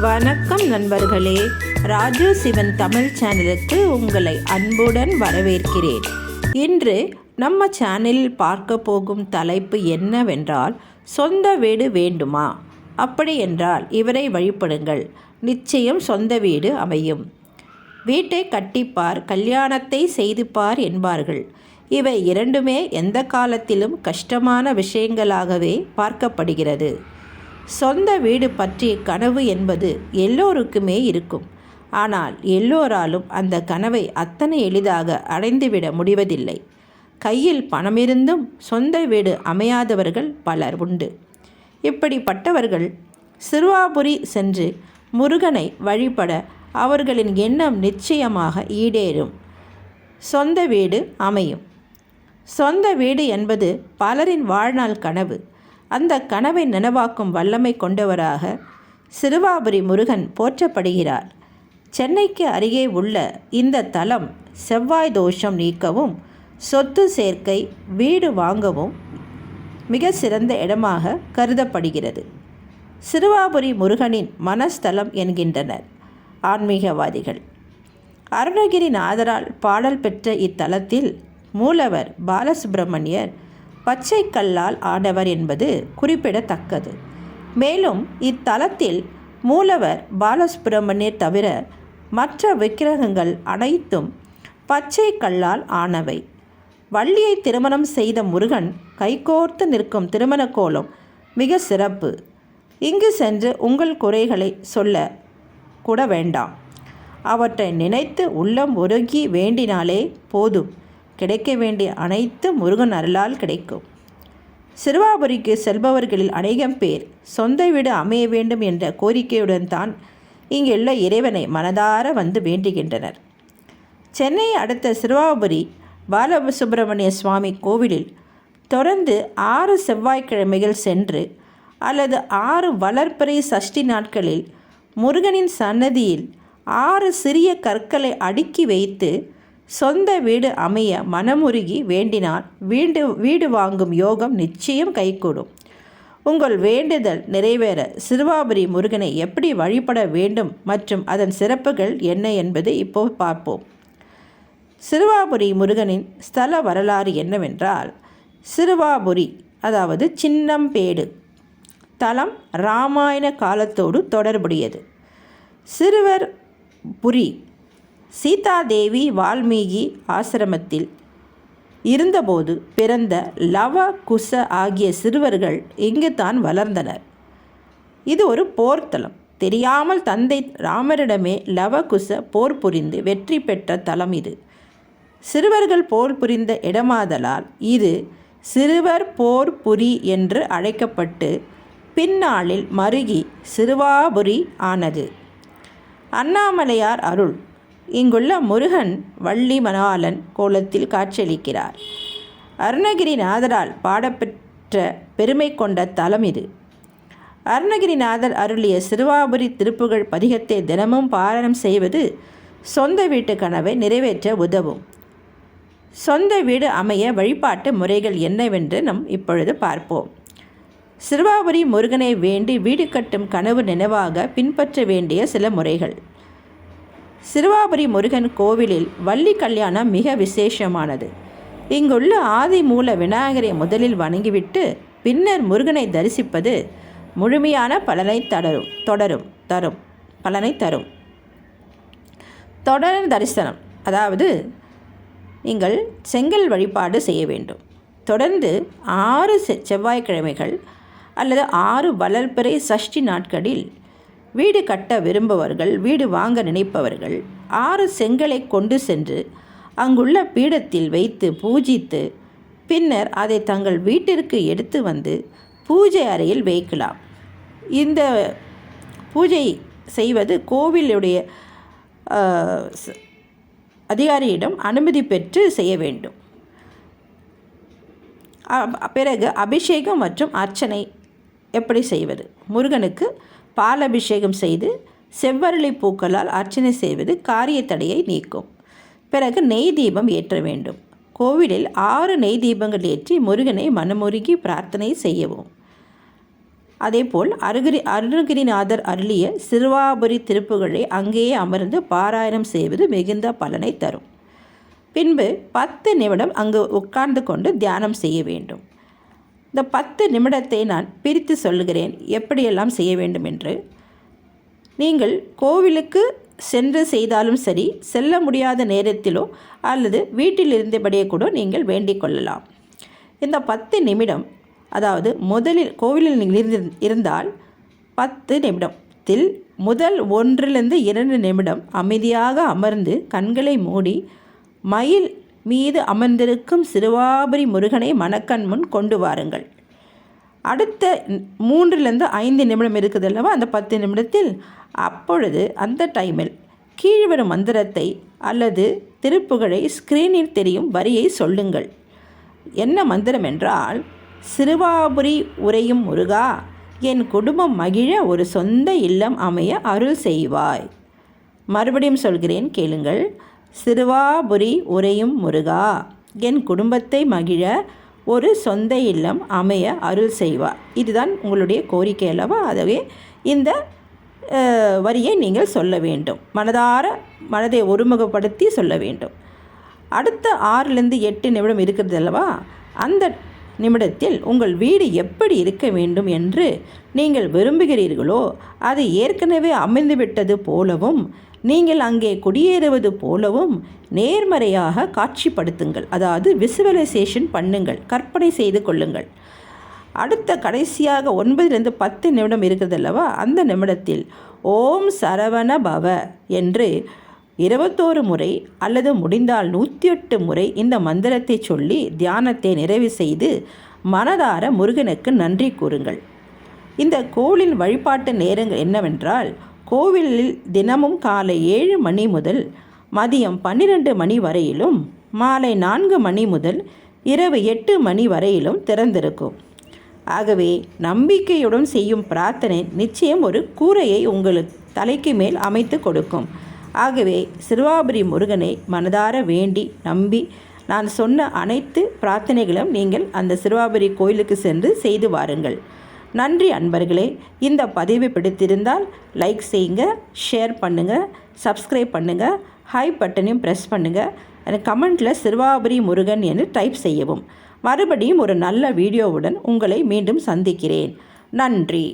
வணக்கம் நண்பர்களே, ராஜு சிவன் தமிழ் சேனலுக்கு உங்களை அன்புடன் வரவேற்கிறேன். இன்று நம்ம சேனலில் பார்க்க போகும் தலைப்பு என்னவென்றால், சொந்த வீடு வேண்டுமா? அப்படி என்றால் இவரை வழிபடுங்கள், நிச்சயம் சொந்த வீடு அமையும். வீட்டை கட்டிப்பார், கல்யாணத்தை செய்து பார் என்பார்கள். இவை இரண்டுமே எந்த காலத்திலும் கஷ்டமான விஷயங்களாகவே பார்க்கப்படுகிறது. சொந்த வீடு பற்றிய கனவு என்பது எல்லோருக்குமே இருக்கும். ஆனால் எல்லோராலும் அந்த கனவை அத்தனை எளிதாக அடைந்துவிட முடிவதில்லை. கையில் பணமிருந்தும் சொந்த வீடு அமையாதவர்கள் பலர் உண்டு. இப்படிப்பட்டவர்கள் சிறுவாபுரி சென்று முருகனை வழிபட அவர்களின் எண்ணம் நிச்சயமாக ஈடேறும். சொந்த வீடு அமையும். சொந்த வீடு என்பது பலரின் வாழ்நாள் கனவு. அந்த கனவை நனவாக்கும் வல்லமை கொண்டவராக சிறுவாபுரி முருகன் போற்றப்படுகிறார். சென்னைக்கு அருகே உள்ள இந்த தலம் செவ்வாய் தோஷம் நீக்கவும், சொத்து சேர்க்கை, வீடு வாங்கவும் மிக சிறந்த இடமாக கருதப்படுகிறது. சிறுவாபுரி முருகனின் மனஸ்தலம் என்கின்றனர் ஆன்மீகவாதிகள். அருணகிரிநாதரால் பாடல் பெற்ற இத்தலத்தில் மூலவர் பாலசுப்பிரமணியர் பச்சை கல்லால் ஆனவர் என்பது குறிப்பிடத்தக்கது. மேலும் இத்தலத்தில் மூலவர் பாலசுப்பிரமணியர் தவிர மற்ற விக்கிரகங்கள் அனைத்தும் பச்சை கல்லால் ஆனவை. வள்ளியை திருமணம் செய்த முருகன் கைகோர்த்து நிற்கும் திருமண கோலம் மிக சிறப்பு. இங்கு சென்று உங்கள் குறைகளை சொல்ல கூட வேண்டாம். அவற்றை நினைத்து உள்ளம் உருகி வேண்டினாலே போதும். கிடைக்க வேண்டிய அனைத்து முருகன் அருளால் கிடைக்கும். சிறுவாபுரிக்கு செல்பவர்களில் அநேகம் பேர் சொந்த வீடு அமைய வேண்டும் என்ற கோரிக்கையுடன் தான் இங்குள்ள இறைவனை மனதார வந்து வேண்டுகின்றனர். சென்னை அடுத்த சிறுவாபுரி பாலசுப்பிரமணிய சுவாமி கோவிலில் தொடர்ந்து 6 செவ்வாய்க்கிழமைகள் சென்று அல்லது 6 வளர்பிறை சஷ்டி நாட்களில் முருகனின் சன்னதியில் 6 சிறிய கற்களை அடுக்கி வைத்து சொந்த வீடு அமைய மனமுருகி வேண்டினால் வீடு வாங்கும் யோகம் நிச்சயம் கைகூடும். உங்கள் வேண்டுதல் நிறைவேற சிறுவாபுரி முருகனை எப்படி வழிபட வேண்டும் மற்றும் அதன் சிறப்புகள் என்ன என்பது இப்போது பார்ப்போம். சிறுவாபுரி முருகனின் ஸ்தல வரலாறு என்னவென்றால், சிறுவாபுரி அதாவது சின்னம்பேடு தலம் இராமாயண காலத்தோடு தொடர்புடையது. சிறுவர் புரி சீதாதேவி வால்மீகி ஆசிரமத்தில் இருந்தபோது பிறந்த லவ குச ஆகிய சிறுவர்கள் இங்கு தான் வளர்ந்தனர். இது ஒரு போர்த்தலம். தெரியாமல் தந்தை ராமரிடமே லவகுச போர் புரிந்து வெற்றி பெற்ற தலம் இது. சிறுவர்கள் போர் புரிந்த இடமாதலால் இது சிறுவர் போர் புரி என்று அழைக்கப்பட்டு பின்னாளில் மருகி சிறுவாபுரி ஆனது. அண்ணாமலையார் அருள். இங்குள்ள முருகன் வள்ளி மணாளன் கோலத்தில் காட்சியளிக்கிறார். அருணகிரிநாதரால் பாடப்பெற்ற பெருமை கொண்ட தலம் இது. அருணகிரிநாதர் அருளிய சிறுவாபுரி திருப்புகழ் பதிகத்தை தினமும் பாராயணம் செய்வது சொந்த வீட்டு கனவை நிறைவேற்ற உதவும். சொந்த வீடு அமைய வழிபாட்டு முறைகள் என்னவென்று நாம் இப்பொழுது பார்ப்போம். சிறுவாபுரி முருகனை வேண்டி வீடு கட்டும் கனவு நினைவாக பின்பற்ற வேண்டிய சில முறைகள். சிறுவாபுரி முருகன் கோவிலில் வள்ளி கல்யாணம் மிக விசேஷமானது. இங்குள்ள ஆதி மூல விநாயகரை முதலில் வணங்கிவிட்டு பின்னர் முருகனை தரிசிப்பது முழுமையான பலனை தரும். தொடர் தரிசனம், அதாவது நீங்கள் செங்கல் வழிபாடு செய்ய வேண்டும். தொடர்ந்து 6 செவ்வாய்க்கிழமைகள் அல்லது 6 வளர்பிறை சஷ்டி நாட்களில் வீடு கட்ட விரும்புபவர்கள், வீடு வாங்க நினைப்பவர்கள் 6 செங்கலை கொண்டு சென்று அங்குள்ள பீடத்தில் வைத்து பூஜித்து பின்னர் அதை தங்கள் வீட்டிற்கு எடுத்து வந்து பூஜை அறையில் வைக்கலாம். இந்த பூஜை செய்வது கோவிலுடைய அதிகாரியிடம் அனுமதி பெற்று செய்ய வேண்டும். பிறகு அபிஷேகம் மற்றும் அர்ச்சனை எப்படி செய்வது? முருகனுக்கு பால் அபிஷேகம் செய்து செவ்வரளி பூக்களால் அர்ச்சனை செய்வது காரிய தடையை நீக்கும். பிறகு நெய் தீபம் ஏற்ற வேண்டும். கோவிலில் 6 நெய் தீபங்கள் ஏற்றி முருகனை மனமுருகி பிரார்த்தனை செய்யவும். அதேபோல் அருணகிரிநாதர் அருளிய சிறுவாபுரி திருப்புகழை அங்கேயே அமர்ந்து பாராயணம் செய்வது மிகுந்த பலனை தரும். பின்பு 10 நிமிடம் அங்கு உட்கார்ந்து கொண்டு தியானம் செய்ய வேண்டும். இந்த 10 நிமிடத்தை நான் பிரித்து சொல்லுகிறேன் எப்படியெல்லாம் செய்ய வேண்டும் என்று. நீங்கள் கோவிலுக்கு சென்று செய்தாலும் சரி, செல்ல முடியாத நேரத்திலோ அல்லது வீட்டில் இருந்தபடியே கூட நீங்கள் வேண்டிக் கொள்ளலாம். இந்த 10 நிமிடம், அதாவது முதலில் கோவிலில் நீங்கள் இருந்தால் 10 நிமிடத்தில் முதல் 1-2 நிமிடம் அமைதியாக அமர்ந்து கண்களை மூடி மயில் மீது அமர்ந்திருக்கும் சிறுவாபுரி முருகனை மனக்கண் முன் கொண்டு வாருங்கள். அடுத்த 3-5 நிமிடம் இருக்குது அல்லவா, அந்த 10 நிமிடத்தில் அப்பொழுது அந்த டைமில் கீழ்வரும் மந்திரத்தை அல்லது திருப்புகழை ஸ்க்ரீனில் தெரியும் வரியை சொல்லுங்கள். என்ன மந்திரம் என்றால், சிறுவாபுரி உறையும் முருகா, என் குடும்பம் மகிழ ஒரு சொந்த இல்லம் அமைய அருள் செய்வாய். மறுபடியும் சொல்கிறேன், கேளுங்கள். சிறுவாபுரி உறையும் முருகா, என் குடும்பத்தை மகிழ ஒரு சொந்த இல்லம் அமைய அருள் செய்வார். இதுதான் உங்களுடைய கோரிக்கை அல்லவா. ஆகவே இந்த வரியை நீங்கள் சொல்ல வேண்டும். மனதை ஒருமுகப்படுத்தி சொல்ல வேண்டும். அடுத்த 6-8 நிமிடம் இருக்கிறது அல்லவா, அந்த நிமிடத்தில் உங்கள் வீடு எப்படி இருக்க வேண்டும் என்று நீங்கள் விரும்புகிறீர்களோ அது ஏற்கனவே அமைந்துவிட்டது போலவும் நீங்கள் அங்கே குடியேறுவது போலவும் நேர்மறையாக காட்சிப்படுத்துங்கள். அதாவது விசுவலைசேஷன் பண்ணுங்கள், கற்பனை செய்து கொள்ளுங்கள். அடுத்த கடைசியாக 9-10 நிமிடம் இருக்கிறது அல்லவா, அந்த நிமிடத்தில் ஓம் சரவண பவ என்று 21 முறை அல்லது முடிந்தால் 108 முறை இந்த மந்திரத்தை சொல்லி தியானத்தை நிறைவு செய்து மனதார முருகனுக்கு நன்றி கூறுங்கள். இந்த கோவிலின் வழிபாட்டு நேரங்கள் என்னவென்றால், கோவிலில் தினமும் காலை 7 மணி முதல் மதியம் 12 மணி வரையிலும், மாலை 4 மணி முதல் இரவு 8 மணி வரையிலும் திறந்திருக்கும். ஆகவே நம்பிக்கையுடன் செய்யும் பிரார்த்தனை நிச்சயம் ஒரு கூரையை உங்களுக்கு தலைக்கு மேல் அமைத்து கொடுக்கும். ஆகவே சிறுவாபுரி முருகனை மனதார வேண்டி நம்பி நான் சொன்ன அனைத்து பிரார்த்தனைகளும் நீங்கள் அந்த சிறுவாபுரி கோயிலுக்கு சென்று செய்து வாருங்கள். நன்றி அன்பர்களே. இந்த பதிவு பிடித்திருந்தால் லைக் செய்யுங்க, ஷேர் பண்ணுங்கள், சப்ஸ்கிரைப் பண்ணுங்கள், ஹை பட்டனையும் ப்ரெஸ் பண்ணுங்கள். கமெண்ட்டில் சிறுவாபுரி முருகன் என்று டைப் செய்யவும். மறுபடியும் ஒரு நல்ல வீடியோவுடன் உங்களை மீண்டும் சந்திக்கிறேன். நன்றி.